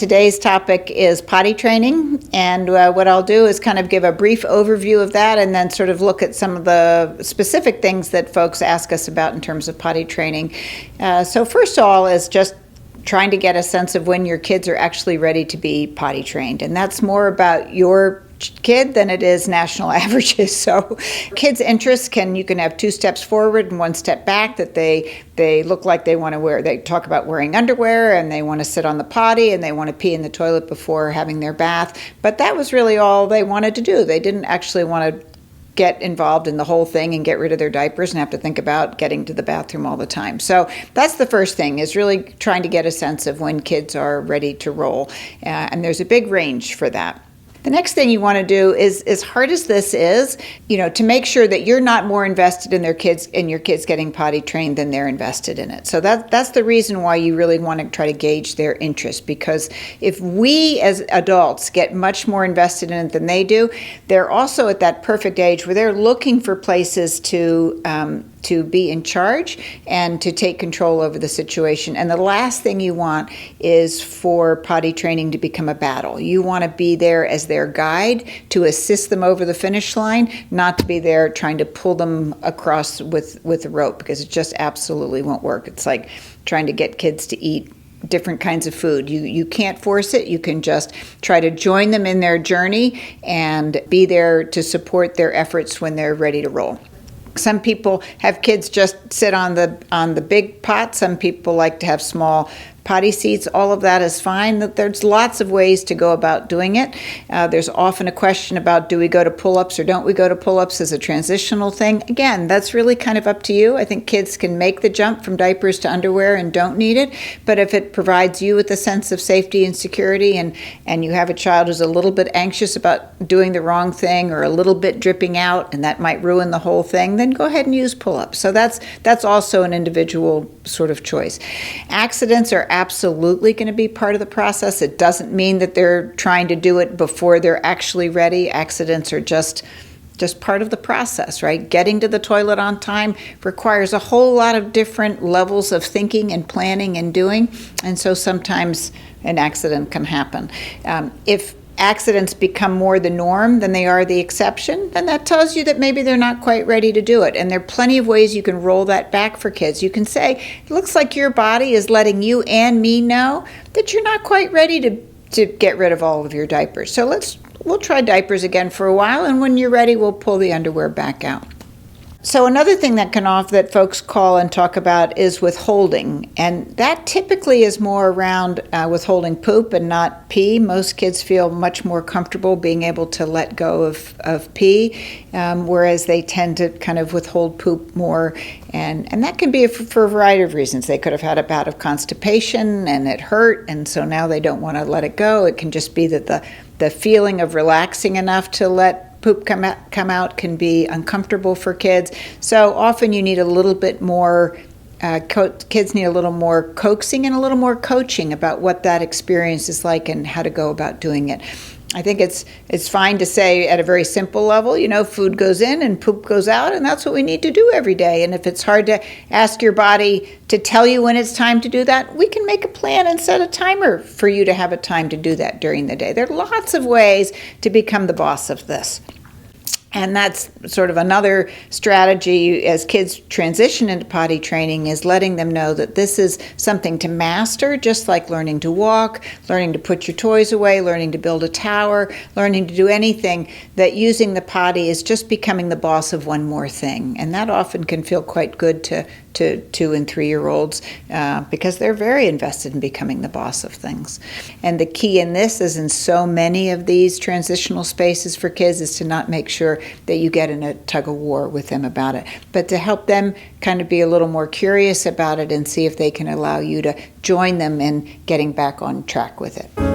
Today's topic is potty training, and what I'll do is kind of give a brief overview of that and then sort of look at some of the specific things that folks ask us about in terms of potty training. So first of all is just trying to get a sense of when your kids are actually ready to be potty trained, and that's more about your kid than it is national averages. So kids' interests you can have 2 steps forward and 1 step back, that they look like they want to wear. They talk about wearing underwear and they want to sit on the potty and they want to pee in the toilet before having their bath. But that was really all they wanted to do. They didn't actually want to get involved in the whole thing and get rid of their diapers and have to think about getting to the bathroom all the time. So that's the first thing, is really trying to get a sense of when kids are ready to roll. And there's a big range for that. The next thing you want to do is, as hard as this is, to make sure that you're not more invested in your kids getting potty trained than they're invested in it. So that's the reason why you really want to try to gauge their interest, because if we as adults get much more invested in it than they do, they're also at that perfect age where they're looking for places to be in charge and to take control over the situation. And the last thing you want is for potty training to become a battle. You want to be there as their guide to assist them over the finish line, not to be there trying to pull them across with a rope, because it just absolutely won't work. It's like trying to get kids to eat different kinds of food. You can't force it. You can just try to join them in their journey and be there to support their efforts when they're ready to roll. Some people have kids just sit on the big pot. Some people like to have small potty seats. All of that is fine. There's lots of ways to go about doing it. There's often a question about, do we go to pull-ups or don't we go to pull-ups as a transitional thing? Again, that's really kind of up to you. I think kids can make the jump from diapers to underwear and don't need it. But if it provides you with a sense of safety and security, and you have a child who's a little bit anxious about doing the wrong thing or a little bit dripping out, and that might ruin the whole thing, then go ahead and use pull-ups. So that's also an individual sort of choice. Accidents are absolutely going to be part of the process. It doesn't mean that they're trying to do it before they're actually ready. Accidents are just part of the process, right? Getting to the toilet on time requires a whole lot of different levels of thinking and planning and doing, and so sometimes an accident can happen. If accidents become more the norm than they are the exception, then that tells you that maybe they're not quite ready to do it. And there are plenty of ways you can roll that back for kids. You can say, it looks like your body is letting you and me know that you're not quite ready to get rid of all of your diapers. So we'll try diapers again for a while, and when you're ready, we'll pull the underwear back out. So another thing that folks call and talk about is withholding, and that typically is more around withholding poop and not pee. Most kids feel much more comfortable being able to let go of pee, whereas they tend to kind of withhold poop more, and that can be for a variety of reasons. They could have had a bout of constipation and it hurt, and so now they don't want to let it go. It can just be that the feeling of relaxing enough to let poop come out can be uncomfortable for kids. So often you need a little bit more, kids need a little more coaxing and a little more coaching about what that experience is like and how to go about doing it. I think it's fine to say at a very simple level, food goes in and poop goes out, and that's what we need to do every day. And if it's hard to ask your body to tell you when it's time to do that, we can make a plan and set a timer for you to have a time to do that during the day. There are lots of ways to become the boss of this. And that's sort of another strategy as kids transition into potty training, is letting them know that this is something to master, just like learning to walk, learning to put your toys away, learning to build a tower, learning to do anything, that using the potty is just becoming the boss of one more thing. And that often can feel quite good to 2 and 3-year-olds because they're very invested in becoming the boss of things. And the key in this, is in so many of these transitional spaces for kids, is to not make sure that you get in a tug of war with them about it, but to help them kind of be a little more curious about it and see if they can allow you to join them in getting back on track with it.